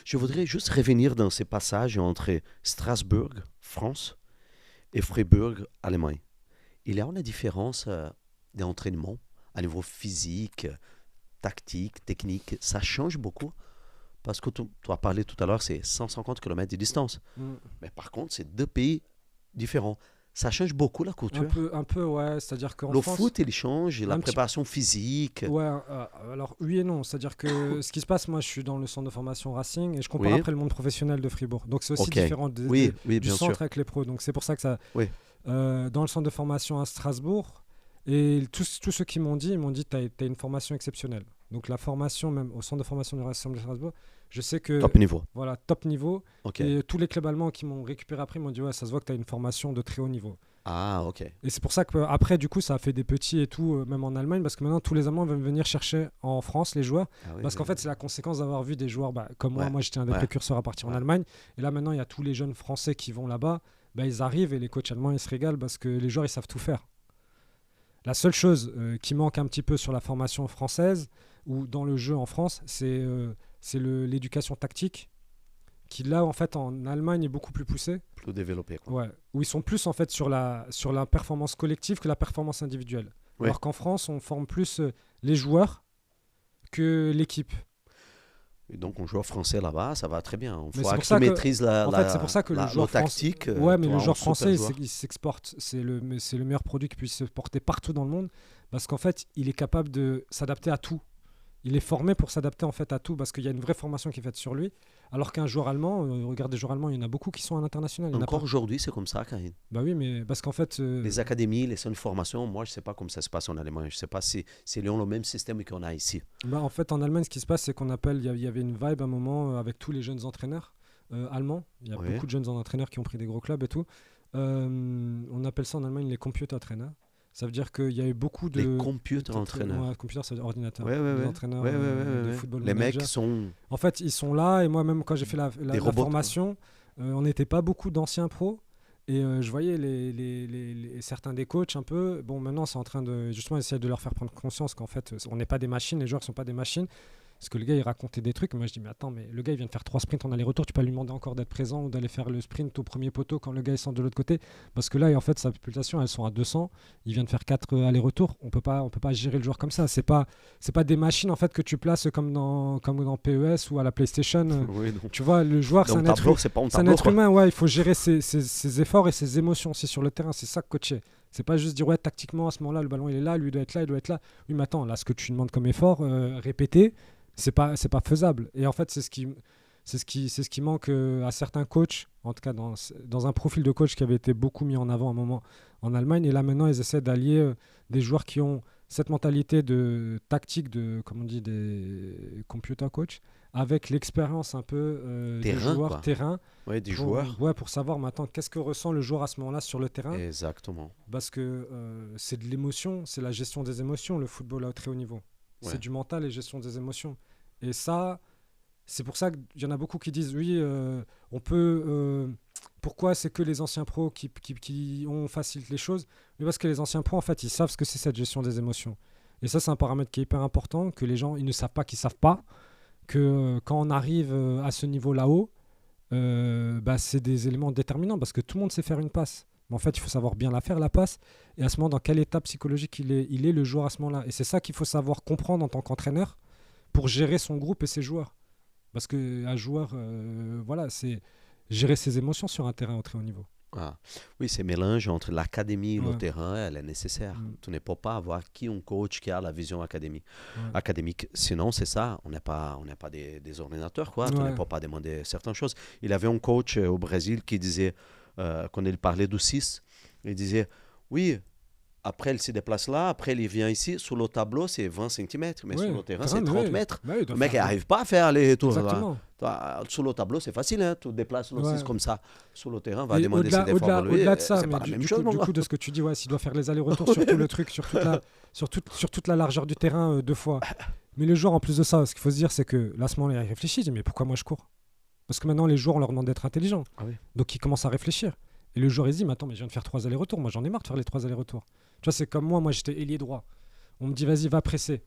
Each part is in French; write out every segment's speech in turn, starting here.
Je voudrais juste revenir dans ces passages entre Strasbourg, France, et Fribourg, Allemagne. Il y a une différence d'entraînement à niveau physique, tactique, technique. Ça change beaucoup parce que tu as parlé tout à l'heure, c'est 150 km de distance. Mais par contre, c'est deux pays différents. Ça change beaucoup la culture. Un peu, ouais. C'est-à-dire qu'en Le France, foot, il change, la un petit préparation physique. ouais, alors oui et non. C'est-à-dire que ce qui se passe, moi je suis dans le centre de formation Racing et je compare Oui. après le monde professionnel de Fribourg. Donc c'est aussi Ok. différent Oui, du bien centre sûr. avec les pros. Donc c'est pour ça que ça. Oui. Dans le centre de formation à Strasbourg, et tous ceux qui m'ont dit, ils m'ont dit tu as une formation exceptionnelle. Donc la formation, même au centre de formation du Racing de Strasbourg, je sais que. Top niveau. Voilà, top niveau. Ok. Et tous les clubs allemands qui m'ont récupéré après m'ont dit ouais, ça se voit que tu as une formation de très haut niveau. Ah, ok. Et c'est pour ça qu'après, du coup, ça a fait des petits et tout, même en Allemagne, parce que maintenant, tous les Allemands veulent venir chercher en France les joueurs. Ah oui, Parce qu'en oui, fait, c'est la conséquence d'avoir vu des joueurs comme moi. Ouais. Moi, j'étais un des Ouais. précurseurs à partir en Ouais. Allemagne. Et là, maintenant, il y a tous les jeunes Français qui vont là-bas. Ils arrivent et les coachs allemands, ils se régalent parce que les joueurs, ils savent tout faire. La seule chose qui manque un petit peu sur la formation française ou dans le jeu en France, c'est l'éducation tactique qui, là, en fait, en Allemagne, est beaucoup plus poussée. plus développé, quoi. Ouais, où ils sont plus en fait sur la performance collective que la performance individuelle. Ouais. Alors qu'en France, on forme plus les joueurs que l'équipe. Et donc, un joueur français là-bas, ça va très bien. Mais Il faut c'est que pour tu ça que- maîtrises En fait, c'est pour ça que le joueur tactique. français. Ouais, mais tu le as un joueur super français, joueur. il s'exporte. C'est le meilleur produit qui puisse se porter partout dans le monde. Parce qu'en fait, il est capable de s'adapter à tout. Il est formé pour s'adapter en fait à tout parce qu'il y a une vraie formation qui est faite sur lui. Alors qu'un joueur allemand, regarde des joueurs allemands, il y en a beaucoup qui sont à l'international. Il y en a Encore pas. aujourd'hui, c'est comme ça, Karine. Bah oui, mais parce qu'en fait. Les académies, les centres de formation, moi, je ne sais pas comment ça se passe en Allemagne. Je ne sais pas si ils ont le même système qu'on a ici. En fait, en Allemagne, ce qui se passe, c'est qu'on appelle. Il y avait une vibe à un moment avec tous les jeunes entraîneurs allemands. Il y a Oui. beaucoup de jeunes entraîneurs qui ont pris des gros clubs et tout. On appelle ça en Allemagne les computer trainers. Ça veut dire qu'il y a eu beaucoup de. Les computer entraîneurs. Ouais, computer, ça veut dire ordinateur. Ouais, Les ouais. entraîneurs Ouais, de ouais. football Les manager. mecs sont. En fait, ils sont là et moi-même, quand j'ai fait la robots, formation, on n'était pas beaucoup d'anciens pros. Et je voyais certains des coachs un peu. Bon, maintenant, c'est en train de justement essayer de leur faire prendre conscience qu'en fait, on n'est pas des machines, les joueurs ne sont pas des machines. Parce que le gars, il racontait des trucs. Moi, je dis, mais attends, mais le gars, il vient de faire 3 sprints en aller-retour. Tu peux lui demander encore d'être présent ou d'aller faire le sprint au premier poteau quand le gars, il sort de l'autre côté. Parce que là, en fait, sa pulsation, elles sont à 200. Il vient de faire 4 allers-retours. On peut pas gérer le joueur comme ça. C'est pas des machines, en fait, que tu places comme dans PES ou à la PlayStation. Oui, non. Tu vois, le joueur, c'est Donc, un être tableau, c'est pas un c'est un tableau, être quoi. humain, ouais, il faut gérer ses efforts et ses émotions aussi sur le terrain. C'est ça, coacher. C'est pas juste dire, ouais, tactiquement, à ce moment-là, le ballon, il est là, lui, il doit être là, il doit être là. Oui, mais attends, là, ce que tu demandes comme effort, répéter, c'est pas faisable. Et en fait, c'est ce qui manque à certains coachs, en tout cas dans un profil de coach qui avait été beaucoup mis en avant à un moment en Allemagne. Et là, maintenant, ils essaient d'allier des joueurs qui ont cette mentalité de tactique, comme on dit, des computer coach, avec l'expérience un peu des Terrain, joueurs quoi. terrain. Ouais, des joueurs. Ouais, pour savoir maintenant qu'est-ce que ressent le joueur à ce moment-là sur le terrain. Exactement. Parce que c'est de l'émotion, c'est la gestion des émotions, le football à très haut niveau. Ouais. C'est du mental et gestion des émotions. Et ça, c'est pour ça qu'il y en a beaucoup qui disent, oui, on peut... pourquoi c'est que les anciens pros qui facilitent les choses? Mais parce que les anciens pros, en fait, ils savent ce que c'est cette gestion des émotions. Et ça, c'est un paramètre qui est hyper important, que les gens, ils ne savent pas qu'ils ne savent pas, que quand on arrive à ce niveau là-haut, c'est des éléments déterminants, parce que tout le monde sait faire une passe. Mais en fait, il faut savoir bien la faire, la passe, et à ce moment, dans quel état psychologique il est le joueur à ce moment-là. Et c'est ça qu'il faut savoir comprendre en tant qu'entraîneur pour gérer son groupe et ses joueurs. Parce qu'un joueur, c'est gérer ses émotions sur un terrain au très haut niveau. Ah. Oui, ce mélange entre l'académie et le Ouais. terrain, elle est nécessaire. Tu ne peux pas avoir un coach qui a la vision académique. Sinon, c'est ça. On n'est pas des ordinateurs, quoi. Tu ne peux pas demander certaines choses. Il y avait un coach au Brésil qui disait, quand il parlait du 6, il disait, oui, après il se déplace là, après il vient ici, sur le tableau c'est 20 cm, mais sur le terrain c'est 30 mètres. Le mec n'arrive pas à faire aller-retour. Sur le tableau c'est facile, hein, tu déplaces le 6 comme ça. Sur le terrain, va demander ses efforts de lui. Au-delà de ça, c'est pas la même chose. Du coup, de ce que tu dis, s'il doit faire les allers-retours sur tout le truc, sur toute la largeur du terrain 2 fois. Mais les joueurs, en plus de ça, ce qu'il faut se dire, c'est que là, à ce moment-là, ils réfléchissent, ils disent, mais pourquoi moi je cours? Parce que maintenant, les joueurs, on leur demande d'être intelligents. Ah oui. Donc, ils commencent à réfléchir. Et le joueur, il se dit, mais attends, mais je viens de faire 3 allers-retours. Moi, j'en ai marre de faire les 3 allers-retours. Tu vois, c'est comme moi j'étais ailier droit. On me dit, vas-y, va presser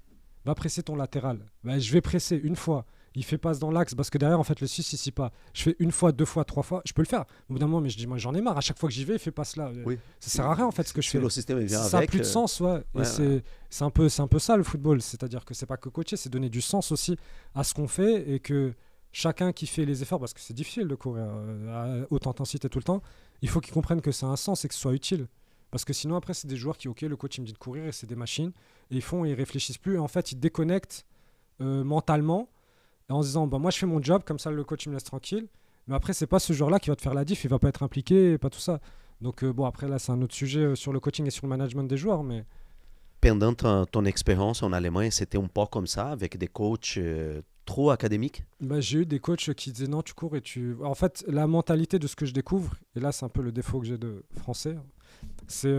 ton latéral. Je vais presser une fois. il fait passe dans l'axe, parce que derrière, en fait, le 6, ici pas. Je fais une fois, 2 fois, 3 fois, je peux le faire. Au bout d'un moment, mais je dis, moi, j'en ai marre. À chaque fois que j'y vais, il fait passe là. Oui. Ça sert à rien, en fait, ce que je fais. Le système vient ça avec. A plus de sens, ouais. Et c'est un peu ça, le football. C'est-à-dire que c'est pas que coacher, c'est donner du sens aussi à ce qu'on fait et que chacun qui fait les efforts, parce que c'est difficile de courir à haute intensité tout le temps, il faut qu'ils comprennent que ça a un sens et que ce soit utile. Parce que sinon, après, c'est des joueurs qui, ok, le coach il me dit de courir et c'est des machines. Et ils réfléchissent plus. Et en fait, ils déconnectent mentalement en se disant, bah, moi, je fais mon job, comme ça, le coach il me laisse tranquille. Mais après, c'est pas ce joueur-là qui va te faire la diff, il va pas être impliqué, et pas tout ça. Donc, bon, après, là, c'est un autre sujet sur le coaching et sur le management des joueurs. Mais... Pendant ton expérience en Allemagne, c'était un peu comme ça, avec des coachs trop académiques? Bah, j'ai eu des coachs qui disaient, non, tu cours et tu... En fait, la mentalité de ce que je découvre, et là, c'est un peu le défaut que j'ai de français, c'est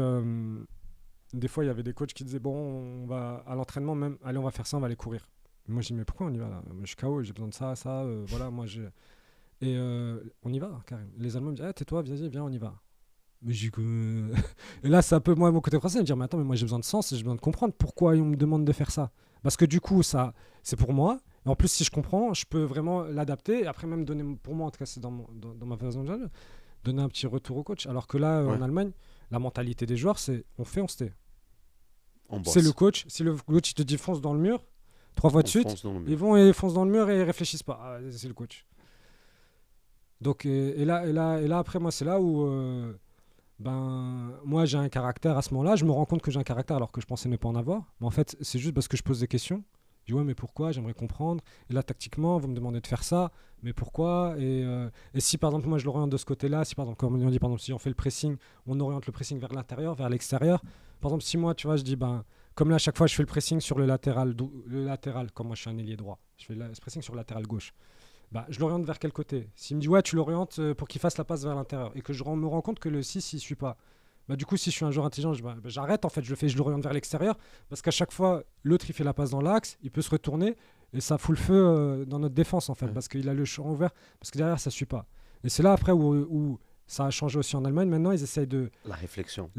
des fois il y avait des coachs qui disaient bon on va à l'entraînement même allez on va faire ça on va aller courir. Moi je dis mais pourquoi on y va là, je suis KO j'ai besoin de ça voilà moi j'ai et on y va carrément. Les Allemands me disent tais-toi vas-y viens on y va. Mais j'ai et là c'est un peu moi mon côté français me dire mais attends mais moi j'ai besoin de sens et j'ai besoin de comprendre pourquoi on me demande de faire ça parce que du coup ça c'est pour moi et en plus si je comprends je peux vraiment l'adapter et après même donner pour moi en tout cas c'est dans ma façon de gérer, donner un petit retour au coach alors que là en Allemagne la mentalité des joueurs, c'est on fait, on se tait. C'est le coach. Si le coach il te dit fonce dans le mur, 3 fois de suite, ils vont et foncent dans le mur et ils réfléchissent pas. C'est le coach. Donc, et là, après, moi, c'est là où moi, j'ai un caractère à ce moment-là. Je me rends compte que j'ai un caractère alors que je pensais ne pas en avoir. Mais en fait, c'est juste parce que je pose des questions. Je dis ouais mais pourquoi, j'aimerais comprendre et là tactiquement vous me demandez de faire ça mais pourquoi et si par exemple moi je l'oriente de ce côté là si par exemple comme on dit par exemple si on fait le pressing on oriente le pressing vers l'intérieur vers l'extérieur par exemple si moi tu vois je dis comme là à chaque fois je fais le pressing sur le latéral comme moi je suis un ailier droit je fais le pressing sur le latéral gauche je l'oriente vers quel côté s'il me dit ouais tu l'orientes pour qu'il fasse la passe vers l'intérieur et que je me rends compte que le 6 il suit pas du coup, si je suis un joueur intelligent, j'arrête en fait, je l'oriente vers l'extérieur parce qu'à chaque fois, l'autre il fait la passe dans l'axe, il peut se retourner et ça fout le feu dans notre défense en fait parce qu'il a le champ ouvert, parce que derrière ça suit pas. Et c'est là après où ça a changé aussi en Allemagne. Maintenant, ils essayent de la réflexion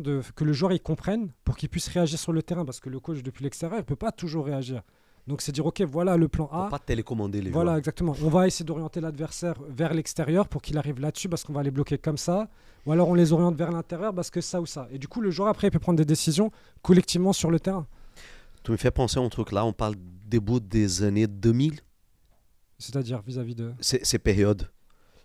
que le joueur il comprenne pour qu'il puisse réagir sur le terrain parce que le coach depuis l'extérieur il peut pas toujours réagir. Donc c'est dire ok voilà le plan A. Faut pas télécommander les voilà joueurs. Exactement. On va essayer d'orienter l'adversaire vers l'extérieur pour qu'il arrive là-dessus parce qu'on va les bloquer comme ça. Ou alors on les oriente vers l'intérieur parce que ça ou ça. Et du coup le joueur après il peut prendre des décisions collectivement sur le terrain. Tu me fais penser à un truc là. On parle début des années 2000. C'est-à-dire vis-à-vis de ces périodes.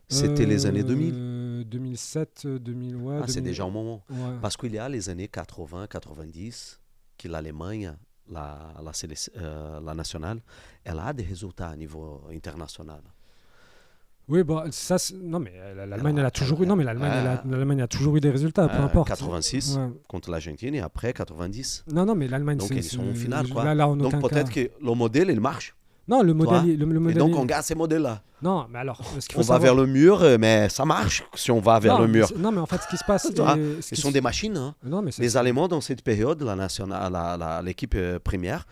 C'était les années 2000. 2007, 2000 ouais. 2000... c'est déjà un moment. Ouais. Parce qu'il y a les années 80, 90 que l'Allemagne la nationale, elle a des résultats à niveau international. Oui, ça, non, mais l'Allemagne, elle a toujours eu. Non, mais l'Allemagne a toujours eu des résultats, peu importe. 86 contre l'Argentine et après 90. Non, mais l'Allemagne, donc ils sont au final, quoi. Là, donc peut-être que le modèle, il marche. Non, le modèle. Et donc on garde ces modèles-là. Non, mais alors. On va vers le mur, mais ça marche si on va vers le mur. Non, mais en fait, ce qui se passe. Ils sont des machines. Hein. Non, mais les Allemands, dans cette période, l'équipe première,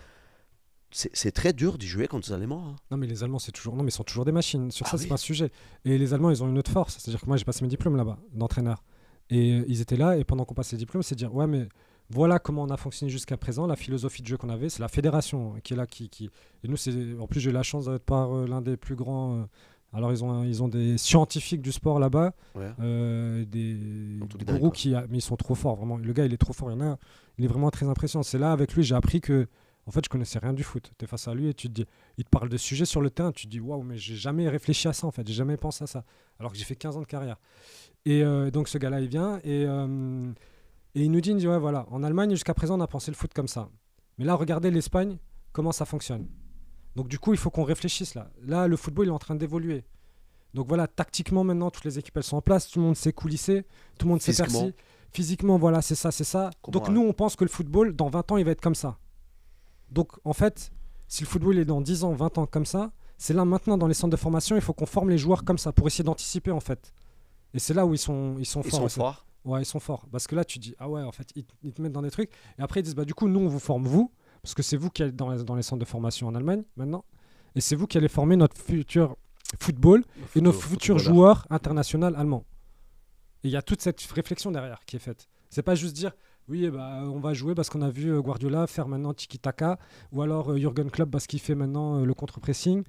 c'est très dur de jouer contre les Allemands. Hein. Non, mais les Allemands, non, mais ils sont toujours des machines. Sur ça, c'est pas un sujet. Et les Allemands, ils ont une autre force. C'est-à-dire que moi, j'ai passé mes diplômes là-bas, d'entraîneur. Et ils étaient là, et pendant qu'on passait les diplômes, c'est de dire ouais, mais. Voilà comment on a fonctionné jusqu'à présent. La philosophie de jeu qu'on avait, c'est la fédération qui est là. Et nous, en plus, j'ai eu la chance d'être par l'un des plus grands. Alors, ils ont des scientifiques du sport là-bas, des gourous mais ils sont trop forts, vraiment. Le gars, il est trop fort. Il est vraiment très impressionnant. C'est là, avec lui, j'ai appris que, en fait, je connaissais rien du foot. Tu es face à lui et tu te dis, il te parle de sujets sur le terrain. Tu te dis, waouh, mais j'ai jamais réfléchi à ça, en fait. J'ai jamais pensé à ça. Alors que j'ai fait 15 ans de carrière. Et donc, ce gars-là, il vient et il nous dit, ouais, voilà, en Allemagne, jusqu'à présent, on a pensé le foot comme ça. Mais là, regardez l'Espagne, comment ça fonctionne. Donc, du coup, il faut qu'on réfléchisse là. Là, le football, il est en train d'évoluer. Donc, voilà, tactiquement, maintenant, toutes les équipes, elles sont en place. Tout le monde sait coulisser. Tout le monde sait percer. Physiquement, voilà, c'est ça, c'est ça. Donc, nous, on pense que le football, dans 20 ans, il va être comme ça. Donc, en fait, si le football est dans 10 ans, 20 ans comme ça, c'est là, maintenant, dans les centres de formation, il faut qu'on forme les joueurs comme ça pour essayer d'anticiper, en fait. Et c'est là où ils sont forts. Ils sont forts. Ouais, ils sont forts. Parce que là, tu dis, ah ouais, en fait, ils te mettent dans des trucs. Et après, ils disent, du coup, nous, on vous forme, vous. Parce que c'est vous qui êtes dans les centres de formation en Allemagne, maintenant. Et c'est vous qui allez former notre futur football et nos futurs joueurs internationaux allemands. Et il y a toute cette réflexion derrière qui est faite. C'est pas juste dire, Oui, bah, on va jouer parce qu'on a vu Guardiola faire maintenant tiki-taka, ou alors Jürgen Klopp parce qu'il fait maintenant le contre-pressing.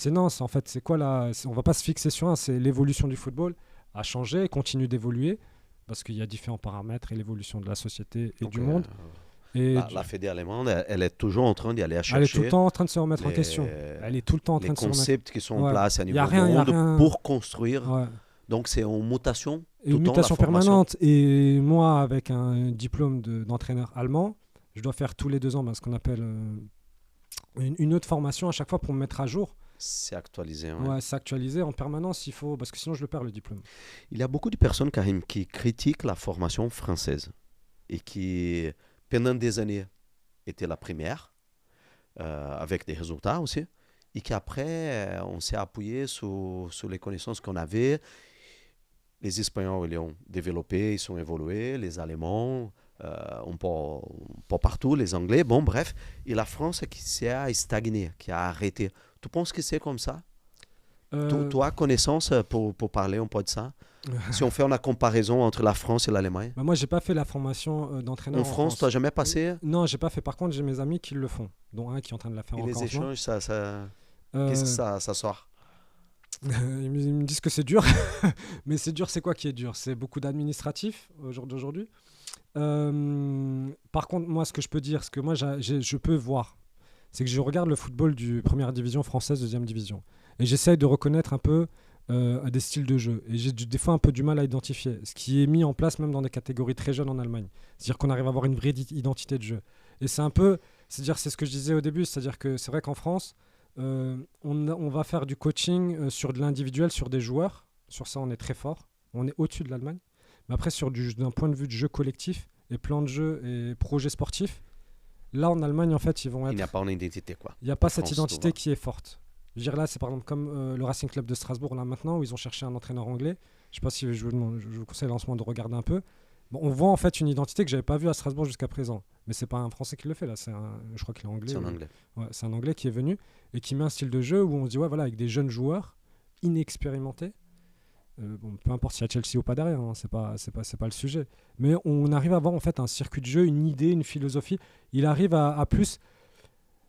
En fait, c'est quoi là? On va pas se fixer sur un, c'est l'évolution du football a changé et continue d'évoluer parce qu'il y a différents paramètres et l'évolution de la société et Donc, du monde. Et la Fédé allemande, elle est toujours en train d'y aller à elle est tout le chercher temps en train de se remettre en question. Elle est tout le temps en les train de se remettre. concepts qui sont en Ouais. place à Y niveau a rien, y a monde rien. pour construire. Ouais. Donc, c'est en mutation. Et tout une le temps, la mutation formation. permanente. Et moi, avec un diplôme d'entraîneur allemand, je dois faire tous les 2 ans ce qu'on appelle une autre formation à chaque fois pour me mettre à jour. C'est actualisé. Ouais. Ouais, s'actualiser en permanence, il faut, parce que sinon je le perds le diplôme. Il y a beaucoup de personnes, Karim, qui critiquent la formation française et qui, pendant des années, étaient la première, avec des résultats aussi, et qu'après, on s'est appuyé sur les connaissances qu'on avait. Les Espagnols, ils ont développé, ils sont évolués, les Allemands, pas partout, les Anglais, bon, bref. Et la France qui s'est stagnée, qui a arrêté. Tu penses que c'est comme ça? Toi, connaissance, pour parler un peu de ça? Si on fait une comparaison entre la France et l'Allemagne? Bah, moi, j'ai pas fait la formation d'entraîneur En France, tu n'as jamais passé? Non, j'ai pas fait. Par contre, j'ai mes amis qui le font, dont un qui est en train de la faire Et encore. les échanges, qu'est-ce que ça sort? Ils me disent que c'est dur, mais c'est dur, c'est quoi qui est dur? C'est beaucoup d'administratif au jour d'aujourd'hui. Par contre, moi, ce que je peux dire, ce que moi, je peux voir, c'est que je regarde le football du première division française, deuxième division, et j'essaye de reconnaître un peu des styles de jeu. Et j'ai des fois un peu du mal à identifier ce qui est mis en place même dans des catégories très jeunes en Allemagne. C'est-à-dire qu'on arrive à avoir une vraie identité de jeu. Et c'est un peu, c'est ce que je disais au début, c'est-à-dire que c'est vrai qu'en France, on va faire du coaching sur de l'individuel, sur des joueurs. Sur ça, on est très fort. On est au-dessus de l'Allemagne. Mais après, d'un point de vue de jeu collectif et plan de jeu et projet sportif, là, en Allemagne, en fait, ils vont être... Il n'y a pas une identité, quoi. Il n'y a pas cette identité qui est forte. Je veux dire, là, c'est par exemple comme le Racing Club de Strasbourg, là, maintenant, où ils ont cherché un entraîneur anglais. Je ne sais pas si je vous conseille en ce moment de regarder un peu. Bon, on voit en fait une identité que je n'avais pas vue à Strasbourg jusqu'à présent. Mais ce n'est pas un Français qui le fait, là. Je crois qu'il est anglais. C'est un anglais. Ouais, c'est un anglais qui est venu et qui met un style de jeu où on se dit, ouais, voilà, avec des jeunes joueurs inexpérimentés. Peu importe s'il y a Chelsea ou pas derrière, hein, c'est pas le sujet. Mais on arrive à avoir en fait un circuit de jeu, une idée, une philosophie. Il arrive à plus.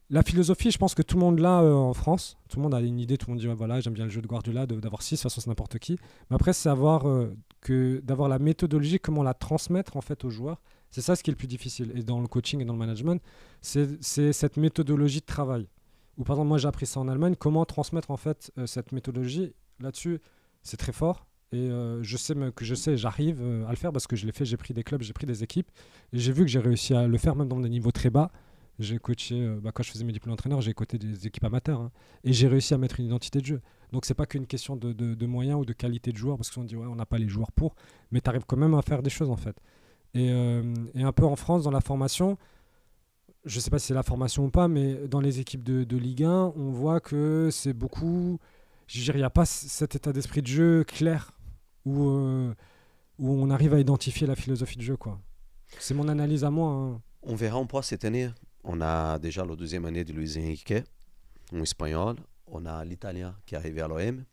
La philosophie, je pense que tout le monde l'a en France. Tout le monde a une idée, tout le monde dit ouais, voilà, j'aime bien le jeu de Guardiola, d'avoir 6, de toute façon c'est n'importe qui. Mais après, c'est d'avoir la méthodologie, comment la transmettre en fait aux joueurs. C'est ça ce qui est le plus difficile. Et dans le coaching et dans le management, c'est cette méthodologie de travail. Ou par exemple, moi j'ai appris ça en Allemagne, comment transmettre en fait cette méthodologie. Là-dessus, c'est très fort. Et j'arrive à le faire parce que je l'ai fait, j'ai pris des clubs, j'ai pris des équipes. Et j'ai vu que j'ai réussi à le faire même dans des niveaux très bas. J'ai coaché, quand je faisais mes diplômes d'entraîneur, j'ai coaché des équipes amateurs. Hein, et j'ai réussi à mettre une identité de jeu. Donc, c'est pas qu'une question de moyens ou de qualité de joueurs, parce qu'on dit, ouais, on n'a pas les joueurs pour. Mais tu arrives quand même à faire des choses, en fait. Et un peu en France, dans la formation, je sais pas si c'est la formation ou pas, mais dans les équipes de Ligue 1, on voit que c'est beaucoup... Je veux dire, il n'y a pas cet état d'esprit de jeu clair où on arrive à identifier la philosophie de jeu, quoi. C'est mon analyse à moi. Hein. On verra en poids cette année. On a déjà la deuxième année de Luis Enrique, un espagnol. On a l'Italien qui est arrivé à l'OM,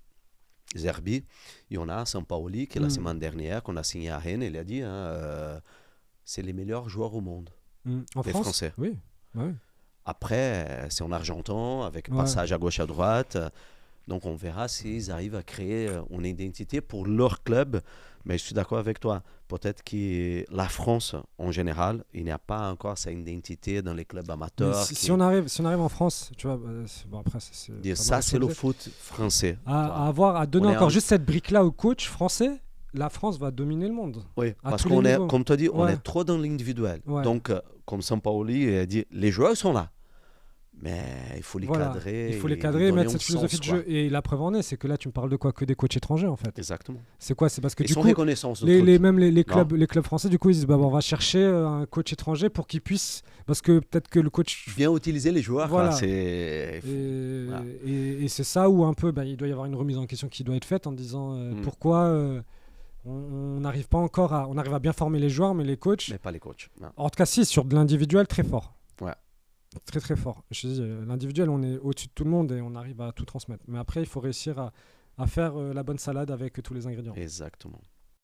Zerbi. Et on a Sampaoli qui, la semaine dernière, qu'on a signé à Rennes, il a dit c'est les meilleurs joueurs au monde. En les France, Français. Oui. Ouais. Après, c'est en argentin, avec passage à gauche à droite. Donc on verra s'ils arrivent à créer une identité pour leur club. Mais je suis d'accord avec toi. Peut-être que la France, en général, il n'y a pas encore sa identité dans les clubs amateurs. Si on arrive en France, tu vois, bon après, c'est le foot français. À donner encore juste cette brique-là au coach français, la France va dominer le monde. Oui, parce qu'on est, comme tu as dit, on est trop dans l'individuel. Ouais. Donc, comme Sampaoli a dit, les joueurs sont là. Mais il faut les cadrer. Il faut les cadrer et mettre cette philosophie de jeu. Et la preuve en est, c'est que là, tu me parles de quoi? Que des coachs étrangers, en fait. Exactement. C'est quoi? C'est parce que ils du sont coup, même les clubs français, du coup, ils disent on va chercher un coach étranger pour qu'il puisse. Parce que peut-être que le coach. Bien utiliser les joueurs. Voilà. Et c'est ça où un peu, il doit y avoir une remise en question qui doit être faite en disant pourquoi. On n'arrive pas encore on arrive à bien former les joueurs, mais les coachs. Mais pas les coachs. Non. En tout cas, si, sur de l'individuel, très fort. Ouais. Très très fort. Je te dis, l'individuel, on est au-dessus de tout le monde et on arrive à tout transmettre. Mais après, il faut réussir à faire la bonne salade avec tous les ingrédients. Exactement.